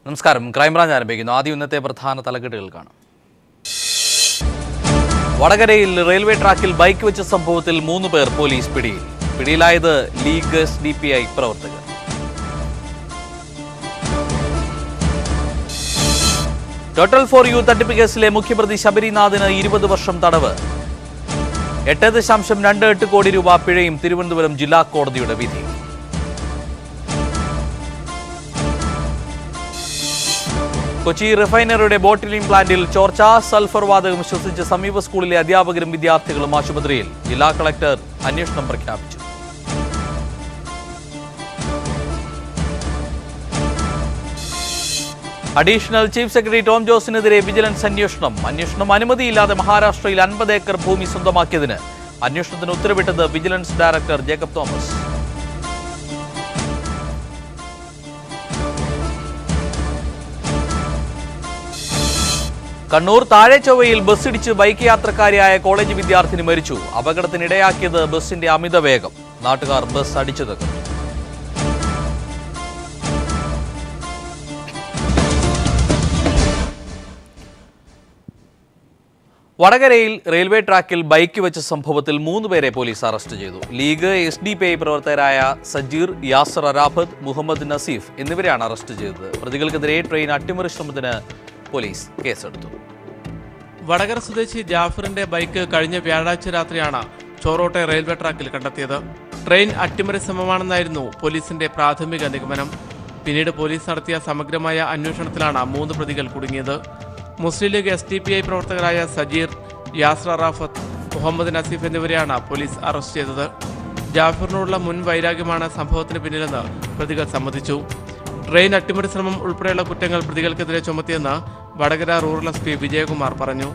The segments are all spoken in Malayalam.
നമസ്കാരം. ക്രൈംബ്രാഞ്ച് ആരംഭിക്കുന്നു. ആദ്യം ഇന്നത്തെ പ്രധാന തലക്കെട്ടുകൾ കാണാം. വടകരയിൽ റെയിൽവേ ട്രാക്കിൽ ബൈക്ക് വെച്ച സംഭവത്തിൽ 3 പേർ പോലീസ് പിടിയിൽ. പിടിയിലായത് ലീഗ് SDPI പ്രവർത്തകർ. ടോട്ടൽ ഫോർ യു തട്ടിപ്പ് കേസിലെ മുഖ്യപ്രതി ശബരിനാഥിന് 20 വർഷം തടവ്. 8.28 കോടി രൂപ പിഴയും തിരുവനന്തപുരം ജില്ലാ കോടതിയുടെ വിധി. കൊച്ചി റിഫൈനറിയുടെ ബോട്ടിലിംഗ് പ്ലാന്റിൽ ചോർച്ച. സൾഫർ വാതകം ശ്വസിച്ച് സമീപ സ്കൂളിലെ അധ്യാപകരും വിദ്യാർത്ഥികളും ആശുപത്രിയിൽ. ജില്ലാ കളക്ടർ അന്വേഷണം പ്രഖ്യാപിച്ചു. അഡീഷണൽ ചീഫ് സെക്രട്ടറി ടോം ജോസിനെതിരെ വിജിലൻസ് അന്വേഷണം അനുമതിയില്ലാതെ മഹാരാഷ്ട്രയിൽ 50 ഏക്കർ ഭൂമി സ്വന്തമാക്കിയതിന് അന്വേഷണത്തിന് ഉത്തരവിട്ടത് വിജിലൻസ് ഡയറക്ടർ ജേക്കബ് തോമസ്. കണ്ണൂർ താഴെച്ചൊവ്വയിൽ ബസ്സിടിച്ച് ബൈക്ക് യാത്രക്കാരിയായ കോളേജ് വിദ്യാർത്ഥിനി മരിച്ചു. അപകടത്തിനിടയാക്കിയത് ബസിന്റെ അമിത വേഗം. നാട്ടുകാർ ബസ് അടിച്ചു തകർത്തു. വടകരയിൽ റെയിൽവേ ട്രാക്കിൽ ബൈക്ക് വെച്ച സംഭവത്തിൽ 3 പേരെ പോലീസ് അറസ്റ്റ് ചെയ്തു. ലീഗ് SDPI പ്രവർത്തകരായ സജീർ, യാസർ അറാഫത്ത്, മുഹമ്മദ് നസീഫ് എന്നിവരെയാണ് അറസ്റ്റ് ചെയ്തത്. പ്രതികൾക്കെതിരെ ട്രെയിൻ അട്ടിമറി ശ്രമത്തിന് പോലീസ് കേസെടുത്തു. വടകര സ്വദേശി ജാഫറിന്റെ ബൈക്ക് കഴിഞ്ഞ വ്യാഴാഴ്ച രാത്രിയാണ് ചോറോട്ടെ റെയിൽവേ ട്രാക്കിൽ കണ്ടെത്തിയത്. ട്രെയിൻ അട്ടിമറി ശ്രമമാണെന്നായിരുന്നു പോലീസിന്റെ പ്രാഥമിക നിഗമനം. പിന്നീട് പോലീസ് നടത്തിയ സമഗ്രമായ അന്വേഷണത്തിലാണ് 3 പ്രതികൾ കുടുങ്ങിയത്. മുസ്ലിം ലീഗ് SDPI പ്രവർത്തകരായ സജീർ, യാസർ അറാഫത്ത്, മുഹമ്മദ് നസീഫ് എന്നിവരെയാണ് പോലീസ് അറസ്റ്റ് ചെയ്തത്. ജാഫറിനോടുള്ള മുൻ വൈരാഗ്യമാണ് സംഭവത്തിന് പിന്നിലെന്ന് പ്രതികൾ സമ്മതിച്ചു. ട്രെയിൻ അട്ടിമറി ശ്രമം ഉൾപ്പെടെയുള്ള കുറ്റങ്ങൾ പ്രതികൾക്കെതിരെ ചുമത്തിയെന്ന് വടകര റൂറൽ SP വിജയകുമാർ പറഞ്ഞു.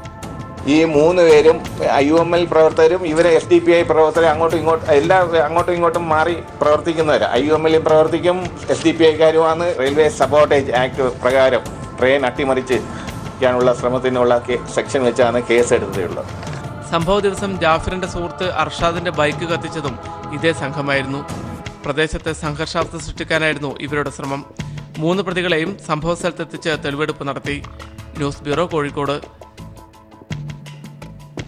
ഈ 3 പേരും IUML പ്രവർത്തകരും ഇവരെ SDPI പ്രവർത്തകരും അങ്ങോട്ടും ഇങ്ങോട്ടും മാറി പ്രവർത്തിക്കുന്നവരാണ്. IUML പ്രവർത്തിക്കും, SDPIക്കാരുമാണ്. റെയിൽവേ സബോട്ടേജ് ആക്ട് പ്രകാരം ട്രെയിൻ അട്ടിമറിക്കാനുള്ള ശ്രമത്തിനുള്ള സെക്ഷൻ വെച്ചാണ് കേസ് എടുത്തിട്ടുള്ളത്. സംഭവ ദിവസം ജാഫറിന്റെ സുഹൃത്ത് അർഷാദിന്റെ ബൈക്ക് കത്തിച്ചതും ഇതേ സംഘമായിരുന്നു. പ്രദേശത്ത് സംഘർഷാവസ്ഥ സൃഷ്ടിക്കാനായിരുന്നു ഇവരുടെ ശ്രമം. 3 പ്രതികളെയും സംഭവ സ്ഥലത്തെത്തിച്ച് തെളിവെടുപ്പ് നടത്തി. News bureau, Kozhikode.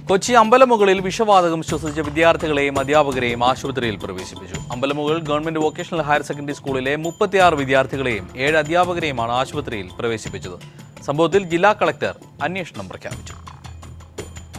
കൊച്ചി അമ്പലമുകളിൽ വിഷവാതകം ശ്വസിച്ച വിദ്യാർത്ഥികളെയും അധ്യാപകരെയും ആശുപത്രിയിൽ പ്രവേശിപ്പിച്ചു. Ambalamukal government vocational higher secondary സ്കൂളിലെ 36 വിദ്യാർത്ഥികളെയും 7 അധ്യാപകരെയുമാണ് ആശുപത്രിയിൽ പ്രവേശിപ്പിച്ചത്. സംഭവത്തിൽ ജില്ലാ കളക്ടർ അന്വേഷണം പ്രഖ്യാപിച്ചു.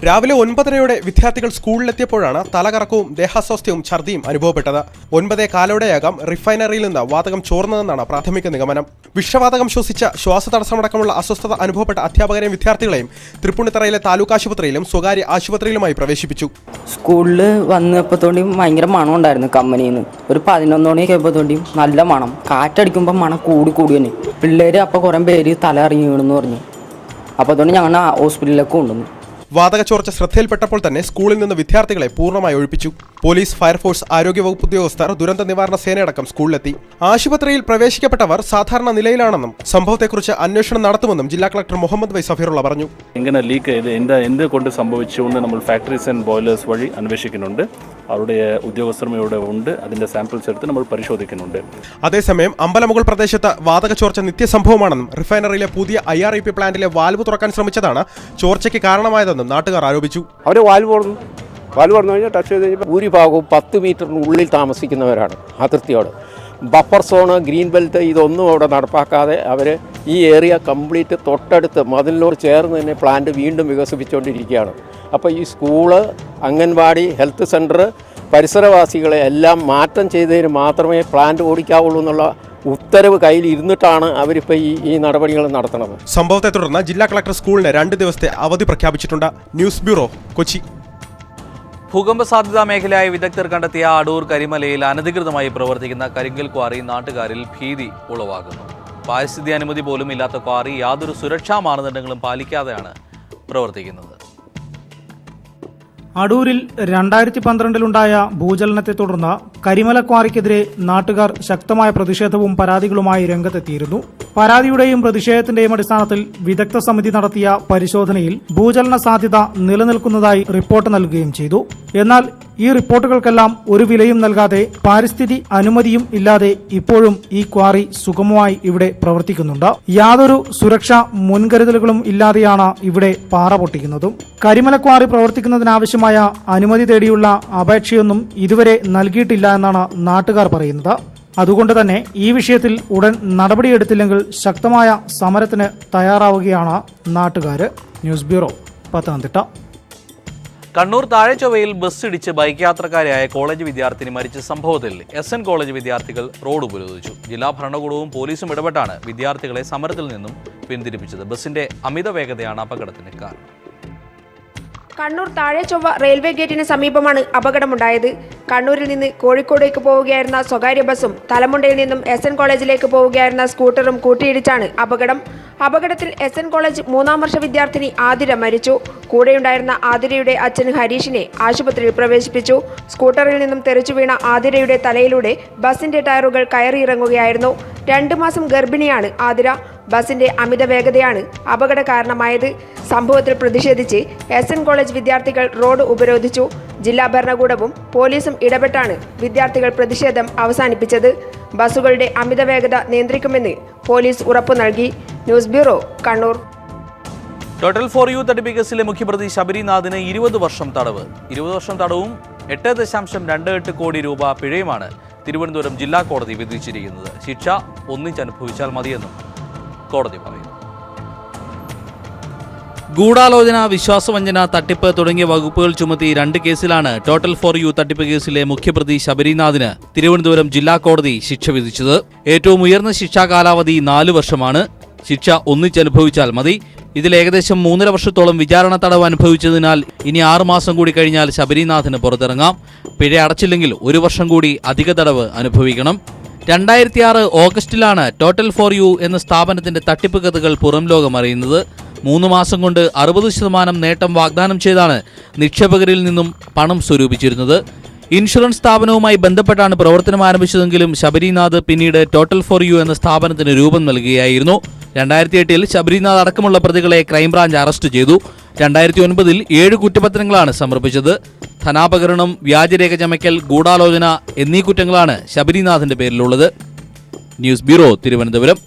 രാവിലെ 9:30 വിദ്യാർത്ഥികൾ സ്കൂളിലെത്തിയപ്പോഴാണ് തലകറക്കവും ദേഹാസ്വാസ്ഥ്യവും ഛർദിയും അനുഭവപ്പെട്ടത്. 9:15 റിഫൈനറിയിൽ നിന്ന് വാതകം ചോർന്നതെന്നാണ് പ്രാഥമിക നിഗമനം. വിഷവാതകം ശ്വസിച്ച ശ്വാസതടസ്സമടക്കമുള്ള അസ്വസ്ഥത അനുഭവപ്പെട്ട അധ്യാപകരെയും വിദ്യാർത്ഥികളെയും തൃപ്പൂണിത്തറയിലെ താലൂക്ക് ആശുപത്രിയിലും സ്വകാര്യ ആശുപത്രിയിലുമായി പ്രവേശിപ്പിച്ചു. സ്കൂളിൽ വന്നപ്പോഴത്തോണ്ടിയും ഭയങ്കര മണം ഉണ്ടായിരുന്നു. കമ്പനിയിൽ നിന്ന് ഒരു 11 മണിയൊക്കെ ആയപ്പോഴത്തോണ്ടിയും നല്ല മണം. കാറ്റടിക്കുമ്പോൾ മണം കൂടി തന്നെ. പിള്ളേർ അപ്പോൾ കുറേ പേര് തല ഇറങ്ങി വീണെന്ന് പറഞ്ഞു. അപ്പോൾ അതുകൊണ്ട് ഞങ്ങൾ ഹോസ്പിറ്റലിലേക്ക് കൊണ്ടുവന്നു. വാതകച്ചോർച്ച ശ്രദ്ധയിൽപ്പെട്ടപ്പോൾ തന്നെ സ്കൂളിൽ നിന്ന് വിദ്യാർത്ഥികളെ പൂർണ്ണമായി ഒഴിപ്പിച്ചു. പോലീസ്, ഫയർഫോഴ്സ്, ആരോഗ്യവകുപ്പ് ഉദ്യോഗസ്ഥർ, ദുരന്ത നിവാരണ സേനയടക്കം സ്കൂളിലെത്തി. ആശുപത്രിയിൽ പ്രവേശിക്കപ്പെട്ടവർ സാധാരണ നിലയിലാണെന്നും സംഭവത്തെക്കുറിച്ച് അന്വേഷണം നടത്തുമെന്നും ജില്ലാ കളക്ടർ മുഹമ്മദ് വൈ സഫീറുള്ള പറഞ്ഞു. ഇങ്ങനെ ലീക്ക് എന്ത് കൊണ്ട് സംഭവിച്ചു എന്ന് നമ്മൾ ഫാക്ടറീസ് ആൻഡ് ബോയിലേഴ്സ് വഴി അന്വേഷിക്കുന്നുണ്ട്. അവരുടെ ഉദ്യോഗസ്ഥരും ഇവിടെ ഉണ്ട്. അതിന്റെ സാമ്പിൾസ് എടുത്ത് നമ്മൾ പരിശോധിക്കുന്നുണ്ട്. അതേസമയം അമ്പലമുകൾ പ്രദേശത്ത് വാതകച്ചോർച്ച നിത്യസംഭവമാണെന്നും റിഫൈനറിയിലെ പുതിയ IREP പ്ലാന്റിലെ വാൽവ് തുറക്കാൻ ശ്രമിച്ചതാണ് ചോർച്ചയ്ക്ക് കാരണമായതെന്നും നാട്ടുകാർ ആരോപിച്ചു. അവർ വാൽവ് തുറന്നു കഴിഞ്ഞാൽ ടച്ച് ചെയ്ത് കഴിഞ്ഞാൽ ഭൂരിഭാഗവും 10 മീറ്ററിനുള്ളിൽ താമസിക്കുന്നവരാണ്. അതിർത്തിയോട് ബഫർ സോണ്, ഗ്രീൻ ബെൽറ്റ് ഇതൊന്നും അവിടെ നടപ്പാക്കാതെ അവർ ഈ ഏരിയ കംപ്ലീറ്റ് തൊട്ടടുത്ത് മതിലിനോട് ചേർന്ന് തന്നെ പ്ലാന്റ് വീണ്ടും വികസിപ്പിച്ചുകൊണ്ടിരിക്കുകയാണ്. അപ്പോൾ ഈ സ്കൂള്, അംഗൻവാടി, ഹെൽത്ത് സെൻറ്റർ, പരിസരവാസികളെ എല്ലാം മാറ്റം ചെയ്തതിന് മാത്രമേ പ്ലാന്റ് ഓടിക്കാവുള്ളൂ എന്നുള്ള ഉത്തരവ് കയ്യിൽ ഇരുന്നിട്ടാണ് അവരിപ്പോൾ ഈ നടപടികൾ നടത്തുന്നത്. സംഭവത്തെ തുടർന്ന് ജില്ലാ കളക്ടർ സ്കൂളിന് 2 ദിവസത്തെ അവധി പ്രഖ്യാപിച്ചിട്ടുണ്ട്. News bureau, Kochi. ഭൂകമ്പ സാധ്യതാ മേഖലയായി വിദഗ്ധർ കണ്ടെത്തിയ അടൂർ കരിമലയിൽ അനധികൃതമായി പ്രവർത്തിക്കുന്ന കരിങ്കൽ ക്വാറി നാട്ടുകാരിൽ ഭീതി ഉളവാകുന്നു. പാരിസ്ഥിതിക അനുമതി പോലും ഇല്ലാത്ത ക്വാറി യാതൊരു സുരക്ഷാ മാനദണ്ഡങ്ങളും പാലിക്കാതെയാണ് പ്രവർത്തിക്കുന്നത്. അടൂരിൽ 2012-ലുണ്ടായ ഭൂചലനത്തെ തുടർന്ന് കരിമല ക്വാറിക്കെതിരെ നാട്ടുകാർ ശക്തമായ പ്രതിഷേധവും പരാതികളുമായി രംഗത്തെത്തിയിരുന്നു. പരാതിയുടെയും പ്രതിഷേധത്തിന്റെയും അടിസ്ഥാനത്തിൽ വിദഗ്ധ സമിതി നടത്തിയ പരിശോധനയിൽ ഭൂചലന സാധ്യത നിലനിൽക്കുന്നതായി റിപ്പോർട്ട് നൽകുകയും ചെയ്തു. എന്നാൽ ഈ റിപ്പോർട്ടുകൾക്കെല്ലാം ഒരു വിലയും നൽകാതെ പാരിസ്ഥിതി അനുമതിയും ഇല്ലാതെ ഇപ്പോഴും ഈ ക്വാറി സുഗമമായി ഇവിടെ പ്രവർത്തിക്കുന്നുണ്ട്. യാതൊരു സുരക്ഷാ മുൻകരുതലുകളും ഇല്ലാതെയാണ് ഇവിടെ പാറ പൊട്ടിക്കുന്നതും. കരിമല ക്വാറി പ്രവർത്തിക്കുന്നതിനാവശ്യമായ അനുമതി തേടിയുള്ള അപേക്ഷയൊന്നും ഇതുവരെ നൽകിയിട്ടില്ല എന്നാണ് നാട്ടുകാർ പറയുന്നത്. അതുകൊണ്ട് തന്നെ ഈ വിഷയത്തിൽ ഉടൻ നടപടിയെടുത്തില്ലെങ്കിൽ ശക്തമായ സമരത്തിന് തയ്യാറാവുകയാണ് നാട്ടുകാർ. News bureau, Pathanamthitta. കണ്ണൂർ താഴെച്ചൊവ്വയിൽ ബസ് ഇടിച്ച് ബൈക്ക് യാത്രക്കാരായ കോളേജ് വിദ്യാർത്ഥിനി മരിച്ച സംഭവത്തിൽ SN കോളേജ് വിദ്യാർത്ഥികൾ റോഡ് ഉപരോധിച്ചു. ജില്ലാ ഭരണകൂടവും പോലീസും ഇടപെട്ടാണ് വിദ്യാർത്ഥികളെ സമരത്തിൽ നിന്നും പിന്തിരിപ്പിച്ചത്. ബസിന്റെ അമിത വേഗതയാണ് അപകടത്തിന് കാരണം. കണ്ണൂർ താഴെച്ചൊവ്വ റെയിൽവേ ഗേറ്റിന് സമീപമാണ് അപകടമുണ്ടായത്. കണ്ണൂരിൽ നിന്ന് കോഴിക്കോടേക്ക് പോവുകയായിരുന്ന സ്വകാര്യ ബസും തലമുണ്ടയിൽ നിന്നും SN കോളേജിലേക്ക് പോവുകയായിരുന്ന സ്കൂട്ടറും കൂട്ടിയിടിച്ചാണ് അപകടം. അപകടത്തിൽ SN കോളേജ് 3ാം വർഷ വിദ്യാർത്ഥിനി ആതിര മരിച്ചു. കൂടെയുണ്ടായിരുന്ന ആതിരയുടെ അച്ഛൻ ഹരീഷിനെ ആശുപത്രിയിൽ പ്രവേശിപ്പിച്ചു. സ്കൂട്ടറിൽ നിന്നും തെറിച്ചു വീണ ആതിരയുടെ തലയിലൂടെ ബസിന്റെ ടയറുകൾ കയറിയിറങ്ങുകയായിരുന്നു. 2 മാസം ഗർഭിണിയാണ് ആതിര. ബസിന്റെ അമിത വേഗതയാണ് അപകട കാരണമായത്. സംഭവത്തിൽ പ്രതിഷേധിച്ച് SN കോളേജ് വിദ്യാർത്ഥികൾ റോഡ് ഉപരോധിച്ചു. ജില്ലാ ഭരണകൂടവും പോലീസും ഇടപെട്ടാണ് വിദ്യാർത്ഥികൾ പ്രതിഷേധം അവസാനിപ്പിച്ചത്. ബസ്സുകളുടെ അമിത വേഗത നിയന്ത്രിക്കുമെന്ന് പോലീസ് ഉറപ്പു നൽകി. News bureau, Kannur. Total for you തട്ടിപ്പ് കേസിലെ മുഖ്യപ്രതി ശബരിനാഥിന് 20 വർഷം തടവ്. 20 വർഷം തടവും 8.28 കോടി രൂപ പിഴയുമാണ് തിരുവനന്തപുരം ജില്ലാ കോടതി വിധിച്ചിരിക്കുന്നത്. ശിക്ഷ ഒന്നിച്ചനുഭവിച്ചാൽ മതിയെന്നും കോടതി പറയുന്നു. ഗൂഢാലോചന, വിശ്വാസവഞ്ചന, തട്ടിപ്പ് തുടങ്ങിയ വകുപ്പുകൾ ചുമത്തി 2 കേസിലാണ് ടോട്ടൽ ഫോർ യു തട്ടിപ്പ് കേസിലെ മുഖ്യപ്രതി ശബരിനാഥിന് തിരുവനന്തപുരം ജില്ലാ കോടതി ശിക്ഷ വിധിച്ചത്. ഏറ്റവും ഉയർന്ന ശിക്ഷാ കാലാവധി 4 വർഷമാണ്. ശിക്ഷ ഒന്നിച്ചനുഭവിച്ചാൽ മതി. ഇതിൽ ഏകദേശം 3.5 വർഷത്തോളം വിചാരണ തടവ് അനുഭവിച്ചതിനാൽ ഇനി 6 മാസം കൂടി കഴിഞ്ഞാൽ ശബരിനാഥിന് പുറത്തിറങ്ങാം. പിഴ അടച്ചില്ലെങ്കിൽ 1 വർഷം കൂടി അധിക തടവ് അനുഭവിക്കണം. 2006 ഓഗസ്റ്റിലാണ് ടോട്ടൽ ഫോർ യു എന്ന സ്ഥാപനത്തിന്റെ തട്ടിപ്പ് കഥകൾ പുറം ലോകം അറിയുന്നത്. 3 മാസം കൊണ്ട് 60% നേട്ടം വാഗ്ദാനം ചെയ്താണ് നിക്ഷേപകരിൽ നിന്നും പണം സ്വരൂപിച്ചിരുന്നത്. ഇൻഷുറൻസ് സ്ഥാപനവുമായി ബന്ധപ്പെട്ടാണ് പ്രവർത്തനം ആരംഭിച്ചതെങ്കിലും ശബരിനാഥ് പിന്നീട് ടോട്ടൽ ഫോർ യു എന്ന സ്ഥാപനത്തിന് രൂപം നൽകുകയായിരുന്നു. 2008 ശബരിനാഥ് അടക്കമുള്ള പ്രതികളെ ക്രൈംബ്രാഞ്ച് അറസ്റ്റ് ചെയ്തു. 2009 7 കുറ്റപത്രങ്ങളാണ് സമർപ്പിച്ചത്. ധനാപകരണം, വ്യാജരേഖ ചമയ്ക്കൽ, ഗൂഢാലോചന എന്നീ കുറ്റങ്ങളാണ് ശബരിനാഥിന്റെ പേരിലുള്ളത്. News bureau, Thiruvananthapuram.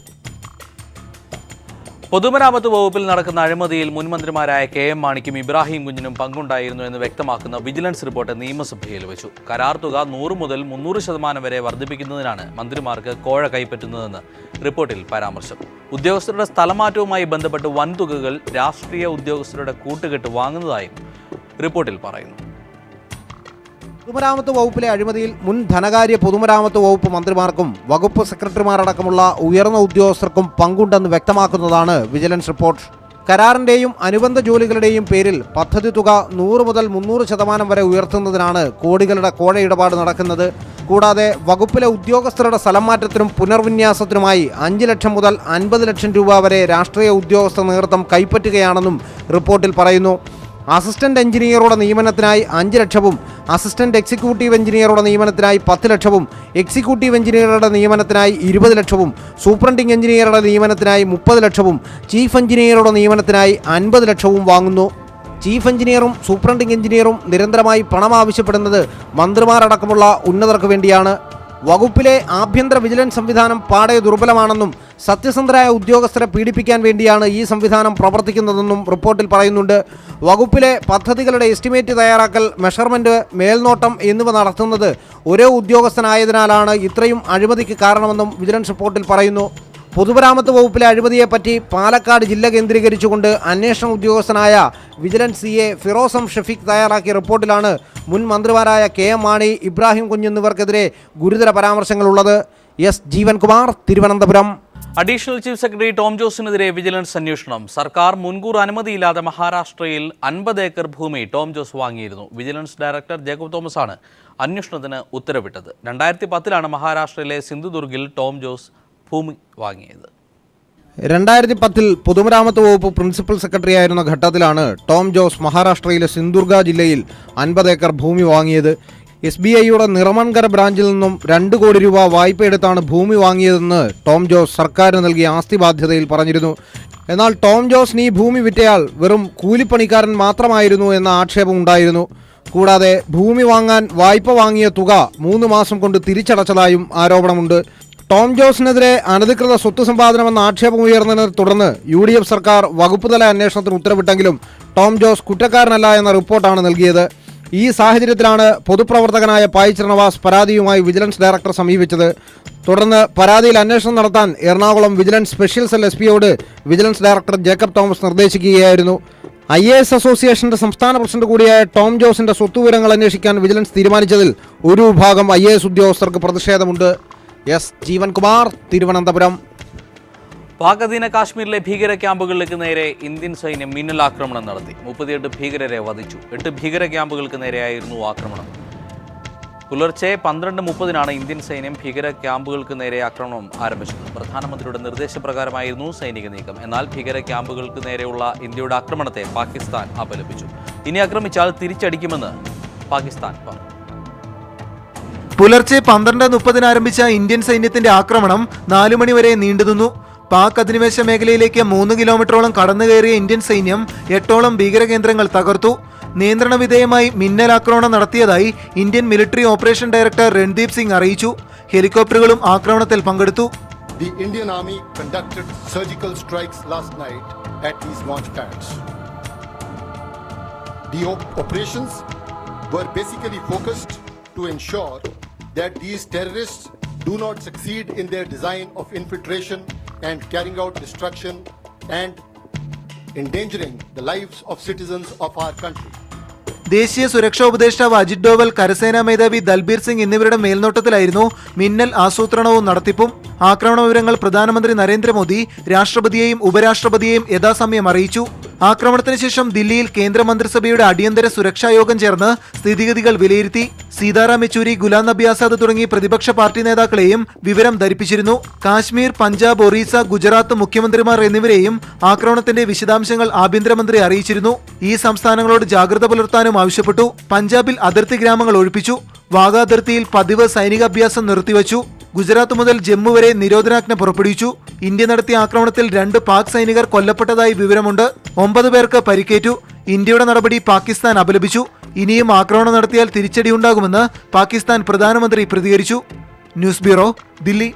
പൊതുമരാമത്ത് വകുപ്പിൽ നടക്കുന്ന അഴിമതിയിൽ മുൻ മന്ത്രിമാരായ KM മാണിക്കും ഇബ്രാഹിം കുഞ്ഞിനും പങ്കുണ്ടായിരുന്നു എന്ന് വ്യക്തമാക്കുന്ന വിജിലൻസ് റിപ്പോർട്ട് നിയമസഭയിൽ വെച്ചു. കരാർ തുക 100 മുതൽ 300% വരെ വർദ്ധിപ്പിക്കുന്നതിനാണ് മന്ത്രിമാർക്ക് കോഴ കൈപ്പറ്റുന്നതെന്ന് റിപ്പോർട്ടിൽ പരാമർശം. ഉദ്യോഗസ്ഥരുടെ സ്ഥലമാറ്റവുമായി ബന്ധപ്പെട്ട് വൻതുകകൾ രാഷ്ട്രീയ ഉദ്യോഗസ്ഥരുടെ കൂട്ടുകെട്ട് വാങ്ങുന്നതായും റിപ്പോർട്ടിൽ പറയുന്നു. പൊതുമരാമത്ത് വകുപ്പിലെ അഴിമതിയിൽ മുൻ ധനകാര്യ പൊതുമരാമത്ത് വകുപ്പ് മന്ത്രിമാർക്കും വകുപ്പ് സെക്രട്ടറിമാരടക്കമുള്ള ഉയർന്ന ഉദ്യോഗസ്ഥർക്കും പങ്കുണ്ടെന്ന് വ്യക്തമാക്കുന്നതാണ് വിജിലൻസ് റിപ്പോർട്ട്. കരാറിൻ്റെയും അനുബന്ധ ജോലികളുടെയും പേരിൽ പദ്ധതി തുക 100 മുതൽ 300% വരെ ഉയർത്തുന്നതിനാണ് കോടികളുടെ കോഴ ഇടപാട് നടക്കുന്നത്. കൂടാതെ വകുപ്പിലെ ഉദ്യോഗസ്ഥരുടെ സ്ഥലം മാറ്റത്തിനും പുനർവിന്യാസത്തിനുമായി 5 ലക്ഷം മുതൽ 50 ലക്ഷം രൂപ വരെ രാഷ്ട്രീയ ഉദ്യോഗസ്ഥ നേതൃത്വം കൈപ്പറ്റുകയാണെന്നും റിപ്പോർട്ടിൽ പറയുന്നു. അസിസ്റ്റന്റ് എഞ്ചിനീയറുടെ നിയമനത്തിനായി 5 ലക്ഷവും അസിസ്റ്റന്റ് എക്സിക്യൂട്ടീവ് എഞ്ചിനീയറുടെ നിയമനത്തിനായി 10 ലക്ഷവും എക്സിക്യൂട്ടീവ് എഞ്ചിനീയറുടെ നിയമനത്തിനായി 20 ലക്ഷവും സൂപ്രണ്ടിംഗ് എഞ്ചിനീയറുടെ നിയമനത്തിനായി 30 ലക്ഷവും ചീഫ് എഞ്ചിനീയറുടെ നിയമനത്തിനായി 50 ലക്ഷവും വാങ്ങുന്നു. ചീഫ് എഞ്ചിനീയറും സൂപ്രണ്ടിംഗ് എഞ്ചിനീയറും നിരന്തരമായി പണം ആവശ്യപ്പെടുന്നത് മന്ത്രിമാരടക്കമുള്ള ഉന്നതർക്ക് വേണ്ടിയാണ്. വകുപ്പിലെ ആഭ്യന്തര വിജിലൻസ് സംവിധാനം പാടെ ദുർബലമാണെന്നും സത്യസന്ധരായ ഉദ്യോഗസ്ഥരെ പീഡിപ്പിക്കാൻ വേണ്ടിയാണ് ഈ സംവിധാനം പ്രവർത്തിക്കുന്നതെന്നും റിപ്പോർട്ടിൽ പറയുന്നുണ്ട്. വകുപ്പിലെ പദ്ധതികളുടെ എസ്റ്റിമേറ്റ് തയ്യാറാക്കൽ, മെഷർമെൻറ്റ്, മേൽനോട്ടം എന്നിവ നടത്തുന്നത് ഒരേ ഉദ്യോഗസ്ഥനായതിനാലാണ് ഇത്രയും അഴിമതിക്ക് കാരണമെന്നും വിജിലൻസ് റിപ്പോർട്ടിൽ പറയുന്നു. പൊതുമരാമത്ത് വകുപ്പിലെ അഴിമതിയെപ്പറ്റി പാലക്കാട് ജില്ല കേന്ദ്രീകരിച്ചുകൊണ്ട് അന്വേഷണ ഉദ്യോഗസ്ഥനായ vigilance CA Firoz M Shafeeq തയ്യാറാക്കിയ റിപ്പോർട്ടിലാണ് മുൻ മന്ത്രിമാരായ KM മാണി, ഇബ്രാഹിം കുഞ്ഞ് എന്നിവർക്കെതിരെ ഗുരുതര പരാമർശങ്ങളുള്ളത്. S. Jeevankumar, Thiruvananthapuram. Additional chief secretary Tom ജോസിനെതിരെ വിജിലൻസ് അന്വേഷണം. സർക്കാർ മുൻകൂർ അനുമതിയില്ലാതെ മഹാരാഷ്ട്രയിൽ 50 ഏക്കർ ഭൂമി ടോം ജോസ് വാങ്ങിയിരുന്നു. വിജിലൻസ് ഡയറക്ടർ ജേക്കബ് തോമസ് ആണ് അന്വേഷണത്തിന് ഉത്തരവിട്ടത്. 2010 മഹാരാഷ്ട്രയിലെ സിന്ധുദുർഗിൽ ടോം ജോസ് ഭൂമി വാങ്ങിയത്. 2010 പൊതുമരാമത്ത് വകുപ്പ് പ്രിൻസിപ്പൽ സെക്രട്ടറിയായിരുന്ന ഘട്ടത്തിലാണ് ടോം ജോസ് മഹാരാഷ്ട്രയിലെ സിന്ധുദുർഗ ജില്ലയിൽ 50 ഏക്കർ ഭൂമി വാങ്ങിയത്. SBIയുടെ നിറമൺകര ബ്രാഞ്ചിൽ നിന്നും 2 കോടി രൂപ വായ്പയെടുത്താണ് ഭൂമി വാങ്ങിയതെന്ന് ടോം ജോസ് സർക്കാരിന് നൽകിയ ആസ്തി ബാധ്യതയിൽ പറഞ്ഞിരുന്നു. എന്നാൽ ടോം ജോസിന് ഈ ഭൂമി വിറ്റയാൾ വെറും കൂലിപ്പണിക്കാരൻ മാത്രമായിരുന്നു എന്ന ആക്ഷേപം ഉണ്ടായിരുന്നു. കൂടാതെ ഭൂമി വാങ്ങാൻ വായ്പ വാങ്ങിയ തുക 3 മാസം കൊണ്ട് തിരിച്ചടച്ചതായും ആരോപണമുണ്ട്. ടോം ജോസിനെതിരെ അനധികൃത സ്വത്ത് സമ്പാദനമെന്ന ആക്ഷേപം ഉയർന്നതിനെ തുടർന്ന് UDF സർക്കാർ വകുപ്പുതല അന്വേഷണത്തിന് ഉത്തരവിട്ടെങ്കിലും ടോം ജോസ് കുറ്റക്കാരനല്ല എന്ന റിപ്പോർട്ടാണ് നൽകിയത്. ഈ സാഹചര്യത്തിലാണ് പൊതുപ്രവർത്തകനായ പായി ശ്രീനിവാസ് പരാതിയുമായി വിജിലൻസ് ഡയറക്ടറെ സമീപിച്ചത്. തുടർന്ന് പരാതിയിൽ അന്വേഷണം നടത്താൻ എറണാകുളം വിജിലൻസ് സ്പെഷ്യൽ സെൽ SP-യോട് വിജിലൻസ് ഡയറക്ടർ ജേക്കബ് തോമസ് നിർദ്ദേശിക്കുകയായിരുന്നു. IAS അസോസിയേഷന്റെ സംസ്ഥാന പ്രസിഡന്റ് കൂടിയായ ടോം ജോസിന്റെ സ്വത്തുവിവരങ്ങൾ അന്വേഷിക്കാൻ വിജിലൻസ് തീരുമാനിച്ചതിൽ ഒരു വിഭാഗം IAS ഉദ്യോഗസ്ഥർക്ക് പ്രതിഷേധമുണ്ട്. S. ജീവൻകുമാർ, തിരുവനന്തപുരം. പാക് അധീന കാശ്മീരിലെ ഭീകര ക്യാമ്പുകളിലേക്ക് നേരെ ഇന്ത്യൻ സൈന്യം മിന്നലാക്രമണം നടത്തി. 38 ഭീകരരെ വധിച്ചു. 8 ഭീകര ക്യാമ്പുകൾക്ക് നേരെയായിരുന്നു ആക്രമണം. പുലർച്ചെ 12:30 ഇന്ത്യൻ സൈന്യം ഭീകര ക്യാമ്പുകൾക്ക് നേരെ ആക്രമണം ആരംഭിച്ചത്. പ്രധാനമന്ത്രിയുടെ നിർദ്ദേശപ്രകാരമായിരുന്നു സൈനിക നീക്കം. എന്നാൽ ഭീകര ക്യാമ്പുകൾക്ക് നേരെയുള്ള ഇന്ത്യയുടെ ആക്രമണത്തെ പാകിസ്ഥാൻ അപലപിച്ചു. ഇനി ആക്രമിച്ചാൽ തിരിച്ചടിക്കുമെന്ന് പാകിസ്ഥാൻ പറഞ്ഞു. പുലർച്ചെ 12:30 ആരംഭിച്ച ഇന്ത്യൻ സൈന്യത്തിന്റെ ആക്രമണം 4 മണി വരെ നീണ്ടുനിന്നു. പാക് അധിനിവേശ മേഖലയിലേക്ക് 3 കിലോമീറ്ററോളം കടന്നുകയറിയ ഇന്ത്യൻ സൈന്യം 8ഓളം ഭീകര കേന്ദ്രങ്ങൾ തകർത്തു. നിയന്ത്രണ വിധേയമായി മിന്നലാക്രമണം നടത്തിയതായി Indian military operation director Randeep Singh അറിയിച്ചു. ഹെലികോപ്റ്ററുകളും ആക്രമണത്തിൽ പങ്കെടുത്തു. The Indian Army conducted surgical strikes last night at these launch pads. The operations were basically focused to ensure that these terrorists do not succeed in their design of infiltration and carrying out destruction and endangering the lives of citizens of our country. ദേശീയ സുരക്ഷാ ഉപദേഷ്ടാവ് അജിത് ഡോവൽ, കരസേനാ മേധാവി ദൽബീർ സിംഗ് എന്നിവരുടെ മേൽനോട്ടത്തിലായിരുന്നു മിന്നൽ ആസൂത്രണവും നടത്തിപ്പും. ആക്രമണ വിവരങ്ങൾ പ്രധാനമന്ത്രി നരേന്ദ്രമോദി രാഷ്ട്രപതിയെയും ഉപരാഷ്ട്രപതിയെയും യഥാസമയം അറിയിച്ചു. ആക്രമണത്തിന് ശേഷം ദില്ലിയിൽ കേന്ദ്രമന്ത്രിസഭയുടെ അടിയന്തര സുരക്ഷാ യോഗം ചേർന്ന് സ്ഥിതിഗതികൾ വിലയിരുത്തി. സീതാറാം യെച്ചൂരി, ഗുലാം നബി ആസാദ് തുടങ്ങി പ്രതിപക്ഷ പാർട്ടി നേതാക്കളെയും വിവരം ധരിപ്പിച്ചിരുന്നു. കാശ്മീർ, പഞ്ചാബ്, ഒറീസ, ഗുജറാത്ത് മുഖ്യമന്ത്രിമാർ എന്നിവരെയും ആക്രമണത്തിന്റെ വിശദാംശങ്ങൾ ആഭ്യന്തരമന്ത്രി അറിയിച്ചിരുന്നു. ഈ സംസ്ഥാനങ്ങളോട് ജാഗ്രത പുലർത്താനും ആവശ്യപ്പെട്ടു. പഞ്ചാബിൽ അതിർത്തി ഗ്രാമങ്ങൾ ഒഴിപ്പിച്ചു. വാഗ അതിർത്തിയിൽ പതിവ് സൈനികാഭ്യാസം നിർത്തിവച്ചു. ഗുജറാത്ത് മുതൽ ജമ്മു വരെ നിരോധനാജ്ഞ പുറപ്പെടുവിച്ചു. ഇന്ത്യ നടത്തിയ ആക്രമണത്തിൽ 2 പാക് സൈനികർ കൊല്ലപ്പെട്ടതായി വിവരമുണ്ട്. 9 പേർക്ക് പരിക്കേറ്റു. ഇന്ത്യയുടെ നടപടി പാകിസ്ഥാൻ അപലപിച്ചു. ഇനിയും ആക്രമണം നടത്തിയാൽ തിരിച്ചടിയുണ്ടാകുമെന്ന് പാകിസ്ഥാൻ പ്രധാനമന്ത്രി പ്രതികരിച്ചു. News bureau, Delhi.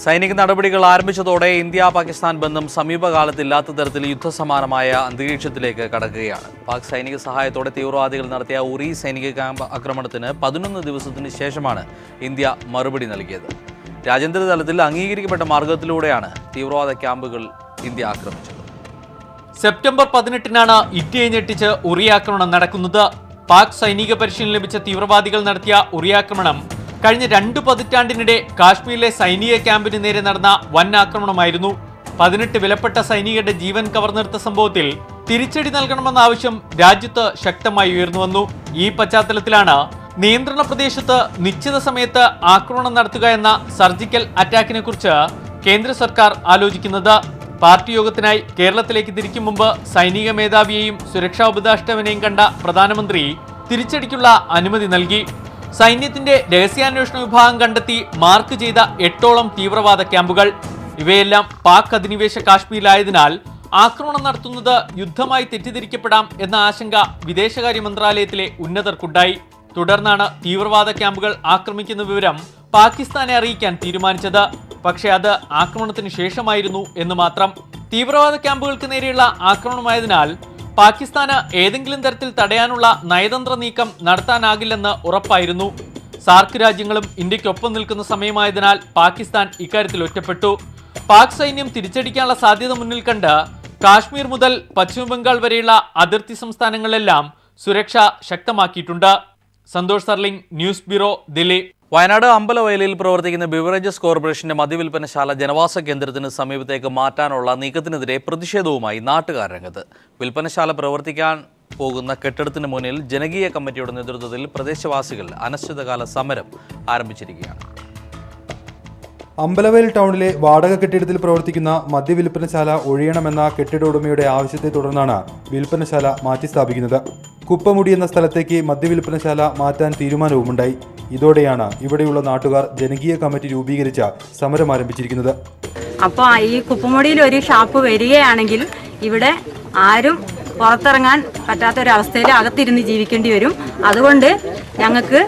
സൈനിക നടപടികൾ ആരംഭിച്ചതോടെ ഇന്ത്യ പാകിസ്ഥാൻ ബന്ധം സമീപകാലത്ത് ഇല്ലാത്ത തരത്തിൽ യുദ്ധസമാനമായ അന്തരീക്ഷത്തിലേക്ക് കടക്കുകയാണ്. പാക് സൈനിക സഹായത്തോടെ തീവ്രവാദികൾ നടത്തിയ ഉറി സൈനിക ക്യാമ്പ് ആക്രമണത്തിന് 11 ദിവസത്തിന് ശേഷമാണ് ഇന്ത്യ മറുപടി നൽകിയത്. രാജ്യാന്തര തലത്തിൽ അംഗീകരിക്കപ്പെട്ട മാർഗത്തിലൂടെയാണ് തീവ്രവാദ ക്യാമ്പുകൾ ഇന്ത്യ ആക്രമിച്ചത്. സെപ്റ്റംബർ 18 ഇന്ത്യയെ ഞെട്ടിച്ച് ഉറി ആക്രമണം നടക്കുന്നത്. പാക് സൈനിക പരിശീലനം ലഭിച്ച തീവ്രവാദികൾ നടത്തിയ ഉറി ആക്രമണം കഴിഞ്ഞ 2 പതിറ്റാണ്ടിനിടെ കാശ്മീരിലെ സൈനിക ക്യാമ്പിന് നേരെ നടന്ന വൻ ആക്രമണമായിരുന്നു. 18 വിലപ്പെട്ട സൈനികരുടെ ജീവൻ കവർന്നെടുത്ത സംഭവത്തിൽ തിരിച്ചടി നൽകണമെന്ന ആവശ്യം രാജ്യത്ത് ശക്തമായി ഉയർന്നു വന്നു. ഈ പശ്ചാത്തലത്തിലാണ് നിയന്ത്രണ പ്രദേശത്ത് നിശ്ചിത സമയത്ത് ആക്രമണം നടത്തുക എന്ന സർജിക്കൽ അറ്റാക്കിനെ കുറിച്ച് കേന്ദ്ര സർക്കാർ ആലോചിക്കുന്നത്. പാർട്ടി യോഗത്തിനായി കേരളത്തിലേക്ക് തിരിക്കും മുമ്പ് സൈനിക മേധാവിയെയും സുരക്ഷാ ഉപദേഷ്ടാവിനെയും കണ്ട പ്രധാനമന്ത്രി തിരിച്ചടിക്കുള്ള അനുമതി നൽകി. സൈന്യത്തിന്റെ രഹസ്യാന്വേഷണ വിഭാഗം കണ്ടെത്തി മാർക്ക് ചെയ്ത 8ഓളം തീവ്രവാദ ക്യാമ്പുകൾ. ഇവയെല്ലാം പാക് അധിനിവേശ കാശ്മീരിലായതിനാൽ ആക്രമണം നടത്തുന്നത് യുദ്ധമായി തെറ്റിദ്ധരിക്കപ്പെടാം എന്ന ആശങ്ക വിദേശകാര്യ മന്ത്രാലയത്തിലെ ഉന്നതർക്കുണ്ടായി. തുടർന്നാണ് തീവ്രവാദ ക്യാമ്പുകൾ ആക്രമിക്കുന്ന വിവരം പാകിസ്ഥാനെ അറിയിക്കാൻ തീരുമാനിച്ചത്. പക്ഷേ അത് ആക്രമണത്തിന് ശേഷമായിരുന്നു എന്ന് മാത്രം. തീവ്രവാദ ക്യാമ്പുകൾക്ക് നേരെയുള്ള ആക്രമണമായതിനാൽ പാകിസ്ഥാന് ഏതെങ്കിലും തരത്തിൽ തടയാനുള്ള നയതന്ത്ര നീക്കം നടത്താനാകില്ലെന്ന് ഉറപ്പായിരുന്നു. സാർക്ക് രാജ്യങ്ങളും ഇന്ത്യക്കൊപ്പം നിൽക്കുന്ന സമയമായതിനാൽ പാകിസ്ഥാൻ ഇക്കാര്യത്തിൽ ഒറ്റപ്പെട്ടു. പാക് സൈന്യം തിരിച്ചടിക്കാനുള്ള സാധ്യത മുന്നിൽ കണ്ട് കാശ്മീർ മുതൽ പശ്ചിമ ബംഗാൾ വരെയുള്ള അതിർത്തി സംസ്ഥാനങ്ങളിലെല്ലാം സുരക്ഷ ശക്തമാക്കിയിട്ടുണ്ട്. Santhosh സർലിംഗ്, news bureau, Delhi. വയനാട് അമ്പലവയലിൽ പ്രവർത്തിക്കുന്ന ബിവറേജസ് കോർപ്പറേഷന്റെ മദ്യവിൽപ്പനശാല ജനവാസ കേന്ദ്രത്തിന് സമീപത്തേക്ക് മാറ്റാനുള്ള നീക്കത്തിനെതിരെ പ്രതിഷേധവുമായി നാട്ടുകാർ രംഗത്ത്. വിൽപ്പനശാല പ്രവർത്തിക്കാൻ പോകുന്ന കെട്ടിടത്തിന് മുന്നിൽ ജനകീയ കമ്മിറ്റിയുടെ നേതൃത്വത്തിൽ പ്രദേശവാസികൾ അനിശ്ചിതകാല സമരം ആരംഭിച്ചിരിക്കുകയാണ്. അമ്പലവയൽ ടൗണിലെ വാടക കെട്ടിടത്തിൽ പ്രവർത്തിക്കുന്ന മദ്യവിൽപ്പനശാല ഒഴിയണമെന്ന കെട്ടിട ഉടമയുടെ ആവശ്യത്തെ തുടർന്നാണ് വിൽപ്പനശാല മാറ്റി സ്ഥാപിക്കുന്നത്. കുപ്പമുടി എന്ന സ്ഥലത്തേക്ക് മദ്യവിൽപ്പനശാല മാറ്റാൻ തീരുമാനവുമുണ്ടായി. ഇതോടെയാണ് ഇവിടെയുള്ള നാട്ടുകാർ ജനകീയ കമ്മിറ്റി രൂപീകരിച്ച സമരം ആരംഭിച്ചിരിക്കുന്നത്. അപ്പോൾ ഈ കുപ്പമുടിയിൽ ഒരു ഷാപ്പ് വരികയാണെങ്കിൽ ഇവിടെ ആരും പുറത്തിറങ്ങാൻ പറ്റാത്തൊരവസ്ഥയിൽ അകത്തിരുന്ന് ജീവിക്കേണ്ടി വരും. അതുകൊണ്ട് ഞങ്ങൾക്ക്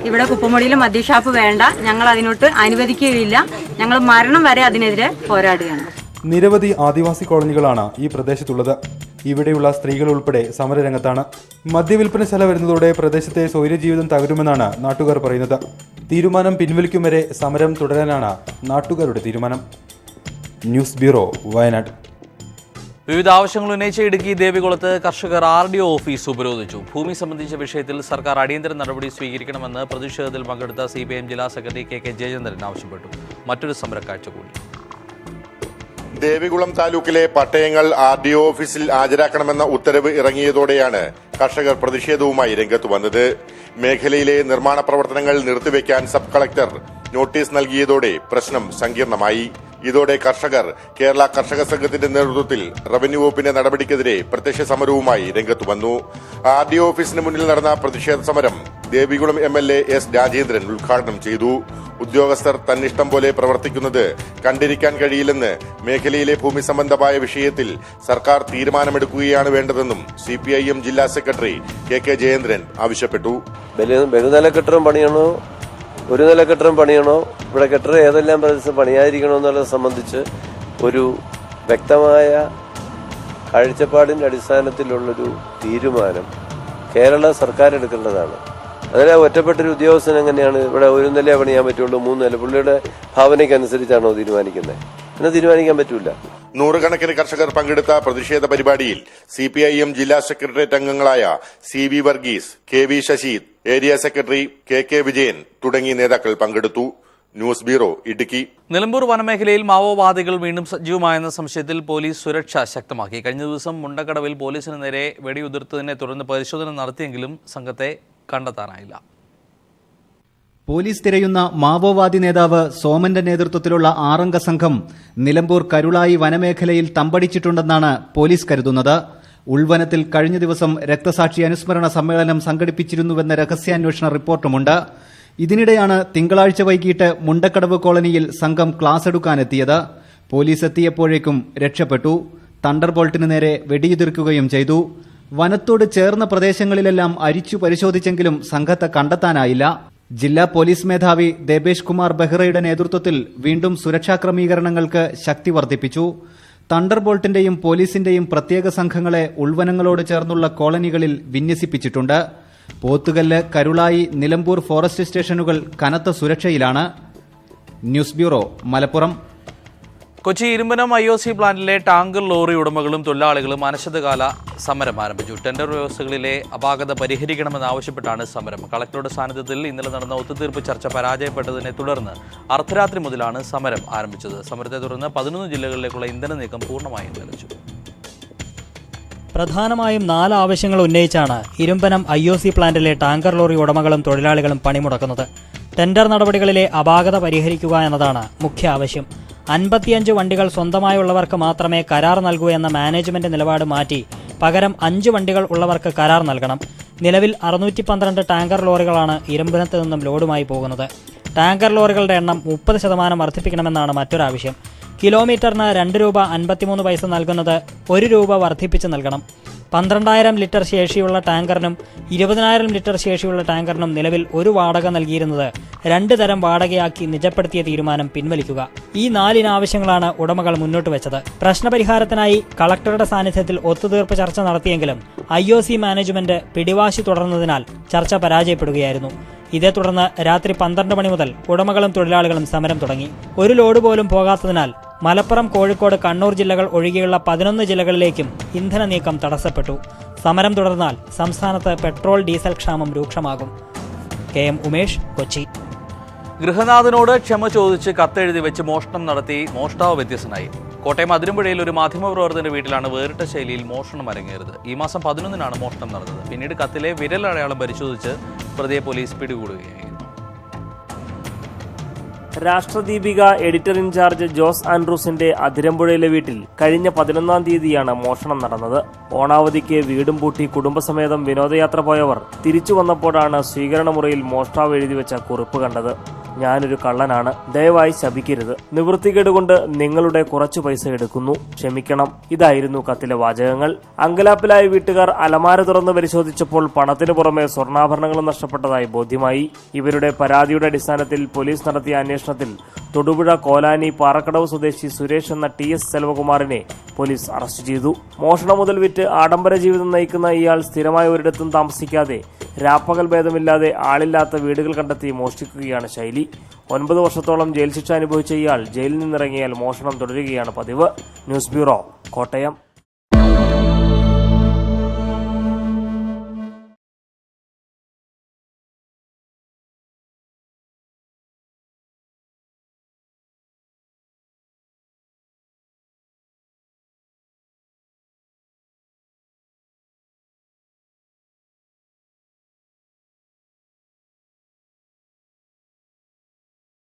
ഇവിടെ കുപ്പമുടിയിൽ മദ്യഷാപ്പ് വേണ്ട, ഞങ്ങൾ അതിനോട്ട് അനുവദിക്കുകയില്ല. ഞങ്ങൾ മരണം വരെ അതിനെതിരെ പോരാടുകയാണ്. നിരവധി ആദിവാസി കോളനികളാണ് ഈ പ്രദേശത്തുള്ളത്. ഇവിടെയുള്ള സ്ത്രീകൾ ഉൾപ്പെടെ സമരരംഗത്താണ്. മദ്യവിൽപ്പനശാല വരുന്നതോടെ പ്രദേശത്തെ സ്വൈര്യജീവിതം തകരുമെന്നാണ് നാട്ടുകാർ പറയുന്നത്. തീരുമാനം പിൻവലിക്കും വരെ സമരം തുടരാനാണ് നാട്ടുകാരുടെ തീരുമാനം. News bureau, Wayanad. വിവിധ ആവശ്യങ്ങൾ ഉന്നയിച്ച ഇടുക്കി ദേവികുളത്ത് കർഷകർ RDO ഓഫീസ് ഉപരോധിച്ചു. ഭൂമി സംബന്ധിച്ച വിഷയത്തിൽ സർക്കാർ അടിയന്തര നടപടി സ്വീകരിക്കണമെന്ന് പ്രതിഷേധത്തിൽ പങ്കെടുത്ത CPIM ജില്ലാ സെക്രട്ടറി KK ജയചന്ദ്രൻ ആവശ്യപ്പെട്ടു. മറ്റൊരു സമരക്കാഴ്ച കൂടി. ദേവികുളം താലൂക്കിലെ പട്ടയങ്ങൾ RDO ഓഫീസിൽ ഹാജരാക്കണമെന്ന ഉത്തരവ് ഇറങ്ങിയതോടെയാണ് കർഷകർ പ്രതിഷേധവുമായി രംഗത്ത് വന്നത്. മേഖലയിലെ നിർമ്മാണ പ്രവർത്തനങ്ങൾ നിർത്തിവെക്കാൻ സബ് കളക്ടർ നോട്ടീസ് നൽകിയതോടെ പ്രശ്നം സങ്കീർണമായി. ഇതോടെ കർഷകർ കേരള കർഷക സംഘത്തിന്റെ നേതൃത്വത്തിൽ റവന്യൂ വകുപ്പിന്റെ നടപടിക്കെതിരെ പ്രത്യക്ഷ സമരവുമായി രംഗത്ത് വന്നു. RDO ഓഫീസിന് മുന്നിൽ നടന്ന പ്രതിഷേധ സമരം ദേവികുളം MLA S രാജേന്ദ്രൻ ഉദ്ഘാടനം ചെയ്തു. ഉദ്യോഗസ്ഥർ തന്നിഷ്ടം പോലെ പ്രവർത്തിക്കുന്നത് കണ്ടിരിക്കാൻ കഴിയില്ലെന്ന്, മേഖലയിലെ ഭൂമി സംബന്ധമായ വിഷയത്തിൽ സർക്കാർ തീരുമാനമെടുക്കുകയാണ് വേണ്ടതെന്നും CPIM ജില്ലാ സെക്രട്ടറി KK ജയചന്ദ്രൻ ആവശ്യപ്പെട്ടു. ബഹുനില കെട്ടിടം പണിയണോ, ഒരു നില കെട്ടിടം പണിയണോ, ഇവിടെ കെട്ടിടം ഏതെല്ലാം പ്രദേശത്ത് പണിയാതിരിക്കണോ എന്നുള്ളത് സംബന്ധിച്ച് ഒരു വ്യക്തമായ കാഴ്ചപ്പാടിന്റെ അടിസ്ഥാനത്തിലുള്ളൊരു തീരുമാനം കേരള സർക്കാർ എടുക്കേണ്ടതാണ്. അതിലെ ഒറ്റപ്പെട്ടൊരു ഉദ്യോഗസ്ഥൻ എങ്ങനെയാണ് ഇവിടെ ഒരു നില പണിയാൻ പറ്റുള്ളൂ, 3 നില? പുള്ളിയുടെ ഭാവനയ്ക്കനുസരിച്ചാണോ തീരുമാനിക്കുന്നത്? അങ്ങനെ തീരുമാനിക്കാൻ പറ്റൂല. നൂറുകണക്കിന് കർഷകർ പങ്കെടുത്ത പ്രതിഷേധ പരിപാടിയിൽ CPIM ജില്ലാ സെക്രട്ടേറിയറ്റ് അംഗങ്ങളായ CV വർഗീസ്, KV ശശീദ്, ഏരിയ സെക്രട്ടറി KK വിജയൻ തുടങ്ങിയ നേതാക്കൾ പങ്കെടുത്തു. News bureau, Idukki. നിലമ്പൂർ വനമേഖലയിൽ മാവോവാദികൾ വീണ്ടും സജീവമായെന്ന സംശയത്തിൽ പോലീസ് സുരക്ഷ ശക്തമാക്കി. കഴിഞ്ഞ ദിവസം മുണ്ടക്കടവിൽ പോലീസിന് നേരെ വെടിയുതിർത്തതിനെ തുടർന്ന് പരിശോധന നടത്തിയെങ്കിലും സംഘത്തെ കണ്ടെത്താനായില്ല. പോലീസ് തിരയുന്ന മാവോവാദി നേതാവ് സോമന്റെ നേതൃത്വത്തിലുള്ള 6-അംഗ സംഘം നിലമ്പൂർ കരുളായി വനമേഖലയിൽ തമ്പടിച്ചിട്ടുണ്ടെന്നാണ് പോലീസ് കരുതുന്നത്. ഉൾവനത്തിൽ കഴിഞ്ഞ ദിവസം രക്തസാക്ഷി അനുസ്മരണ സമ്മേളനം സംഘടിപ്പിച്ചിരുന്നുവെന്ന രഹസ്യാന്വേഷണ റിപ്പോർട്ടുമുണ്ട്. ഇതിനിടെയാണ് തിങ്കളാഴ്ച വൈകിട്ട് മുണ്ടക്കടവ് കോളനിയിൽ സംഘം ക്ലാസ് എടുക്കാനെത്തിയത്. പോലീസ് എത്തിയപ്പോഴേക്കും രക്ഷപ്പെട്ടു. തണ്ടർബോൾട്ടിന് നേരെ വെടിയുതിർക്കുകയും ചെയ്തു. വനത്തോട് ചേർന്ന പ്രദേശങ്ങളിലെല്ലാം അരിച്ചു പരിശോധിച്ചെങ്കിലും സംഘത്തെ കണ്ടെത്താനായില്ല. ജില്ലാ പോലീസ് മേധാവി ദേബേഷ് കുമാർ ബെഹ്റയുടെ നേതൃത്വത്തിൽ വീണ്ടും സുരക്ഷാ ക്രമീകരണങ്ങൾക്ക് ശക്തി വർദ്ധിപ്പിച്ചു. തണ്ടർബോൾട്ടിന്റെയും പോലീസിന്റെയും പ്രത്യേക സംഘങ്ങളെ ഉൾവനങ്ങളോട് ചേർന്നുള്ള കോളനികളിൽ വിന്യസിപ്പിച്ചിട്ടുണ്ട്. പോത്തുകല്ല്, കരുളായി, നിലമ്പൂർ ഫോറസ്റ്റ് സ്റ്റേഷനുകൾ കനത്ത സുരക്ഷയിലാണ്. News bureau, Malappuram. Kochi Irumpanam IOC പ്ലാന്റിലെ ടാങ്കർ ലോറി ഉടമകളും തൊഴിലാളികളും അനിശ്ചിതകാല സമരം ആരംഭിച്ചു. ടെൻഡർ വ്യവസ്ഥകളിലെ അപാകത പരിഹരിക്കണമെന്നാവശ്യപ്പെട്ടാണ് സമരം. കളക്ടറുടെ സാന്നിധ്യത്തിൽ ഇന്നലെ നടന്ന ഒത്തുതീർപ്പ് ചർച്ച പരാജയപ്പെട്ടതിനെ തുടർന്ന് അർദ്ധരാത്രി മുതലാണ് സമരം ആരംഭിച്ചത്. സമരത്തെ തുടർന്ന് 11 ജില്ലകളിലേക്കുള്ള ഇന്ധന നീക്കം പൂർണ്ണമായും നിലച്ചു. പ്രധാനമായും 4 ആവശ്യങ്ങൾ ഉന്നയിച്ചാണ് ഇരുമ്പനം IOC പ്ലാന്റിലെ ടാങ്കർ ലോറി ഉടമകളും തൊഴിലാളികളും പണിമുടക്കുന്നത്. ടെൻഡർ നടപടികളിലെ അപാകത പരിഹരിക്കുക എന്നതാണ് മുഖ്യ ആവശ്യം. 55 വണ്ടികൾ സ്വന്തമായുള്ളവർക്ക് മാത്രമേ കരാർ നൽകൂ എന്ന മാനേജ്മെന്റ് നിലപാട് മാറ്റി പകരം 5 വണ്ടികൾ ഉള്ളവർക്ക് കരാർ നൽകണം. നിലവിൽ 612 ടാങ്കർ ലോറികളാണ് ഇരുമ്പനത്ത് നിന്നും ലോഡുമായി പോകുന്നത്. ടാങ്കർ ലോറികളുടെ എണ്ണം 30% വർദ്ധിപ്പിക്കണമെന്നാണ് മറ്റൊരാവശ്യം. കിലോമീറ്ററിന് 2 രൂപ 53 പൈസ നൽകുന്നത് 1 രൂപ വർദ്ധിപ്പിച്ച് നൽകണം. 12,000 ലിറ്റർ ശേഷിയുള്ള ടാങ്കറിനും 20,000 ലിറ്റർ ശേഷിയുള്ള ടാങ്കറിനും നിലവിൽ ഒരു വാടക നൽകിയിരുന്നത് 2 തരം വാടകയാക്കി നിജപ്പെടുത്തിയ തീരുമാനം പിൻവലിക്കുക. ഈ 4 ആവശ്യങ്ങളാണ് ഉടമകൾ മുന്നോട്ട് വെച്ചത്. പ്രശ്നപരിഹാരത്തിനായി കളക്ടറുടെ സാന്നിധ്യത്തിൽ ഒത്തുതീർപ്പ് ചർച്ച നടത്തിയെങ്കിലും IOC മാനേജ്മെന്റ് പിടിവാശി തുടർന്നതിനാൽ ചർച്ച പരാജയപ്പെടുകയായിരുന്നു. ഇതേ തുടർന്ന് രാത്രി 12 മണി മുതൽ ഉടമകളും തൊഴിലാളികളും സമരം തുടങ്ങി. ഒരു ലോഡ് പോലും പോകാത്തതിനാൽ മലപ്പുറം, കോഴിക്കോട്, കണ്ണൂർ ജില്ലകൾ ഒഴികെയുള്ള 11 ജില്ലകളിലേക്കും ഇന്ധന നീക്കം തടസ്സപ്പെട്ടു. സമരം തുടർന്നാൽ സംസ്ഥാനത്ത് പെട്രോൾ, ഡീസൽ ക്ഷാമം രൂക്ഷമാകും. KM ഉമേഷ്, കൊച്ചി. ഗൃഹനാഥനോട് ക്ഷമ ചോദിച്ച് കത്തെഴുതി വെച്ച് മോഷണം നടത്തി മോഷ്ടാവ് വ്യത്യസ്തനായി. കോട്ടയം അതിരമ്പുഴയിൽ ഒരു മാധ്യമപ്രവർത്തകന്റെ വീട്ടിലാണ് വേറിട്ട ശൈലിയിൽ മോഷണം അരങ്ങേറിയത്. ഈ മാസം 11-നാണ് മോഷണം നടന്നത്. പിന്നീട് കത്തിലെ വിരലടയാളം പരിശോധിച്ച് പ്രതിയെ പോലീസ് പിടികൂടുകയായിരുന്നു. രാഷ്ട്രദീപിക എഡിറ്റർ ഇൻചാർജ് ജോസ് ആൻഡ്രൂസിന്റെ അതിരമ്പുഴയിലെ വീട്ടിൽ കഴിഞ്ഞ 11-ാം തീയതിയാണ് മോഷണം നടന്നത്. ഓണാവധിക്ക് വീടും പൂട്ടി കുടുംബസമേതം വിനോദയാത്ര പോയവർ തിരിച്ചു വന്നപ്പോഴാണ് സ്വീകരണമുറിയിൽ മോഷ്ടാവ് എഴുതിവെച്ച കുറിപ്പ് കണ്ടത്. ഞാനൊരു കള്ളനാണ്. ദയവായി ശപിക്കരുത്. നിവൃത്തികേട് കൊണ്ട് നിങ്ങളുടെ കുറച്ചു പൈസ എടുക്കുന്നു. ക്ഷമിക്കണം. ഇതായിരുന്നു കത്തിലെ വാചകങ്ങൾ. അങ്കലാപ്പിലായ വീട്ടുകാർ അലമാര തുറന്ന് പരിശോധിച്ചപ്പോൾ പണത്തിനു പുറമെ സ്വർണ്ണാഭരണങ്ങളും നഷ്ടപ്പെട്ടതായി ബോധ്യമായി. ഇവരുടെ പരാതിയുടെ അടിസ്ഥാനത്തിൽ പോലീസ് നടത്തിയ അന്വേഷണത്തിൽ തൊടുപുഴ കോലാനി പാറക്കടവ് സ്വദേശി സുരേഷ് എന്ന TS സെൽവകുമാറിനെ പോലീസ് അറസ്റ്റ് ചെയ്തു. മോഷണം മുതൽ വിറ്റ് ആഡംബര ജീവിതം നയിക്കുന്ന ഇയാൾ സ്ഥിരമായ ഒരിടത്തും താമസിക്കാതെ രാപ്പകൽ ഭേദമില്ലാതെ ആളില്ലാത്ത വീടുകൾ കണ്ടെത്തി മോഷ്ടിക്കുകയാണ് ശൈലി. 9 വർഷത്തോളം ജയിൽ ശിക്ഷ അനുഭവിച്ച ഇയാൾ ജയിലിൽ നിന്നിറങ്ങിയാൽ മോഷണം തുടരുകയാണ് പതിവ്. News bureau, Kottayam.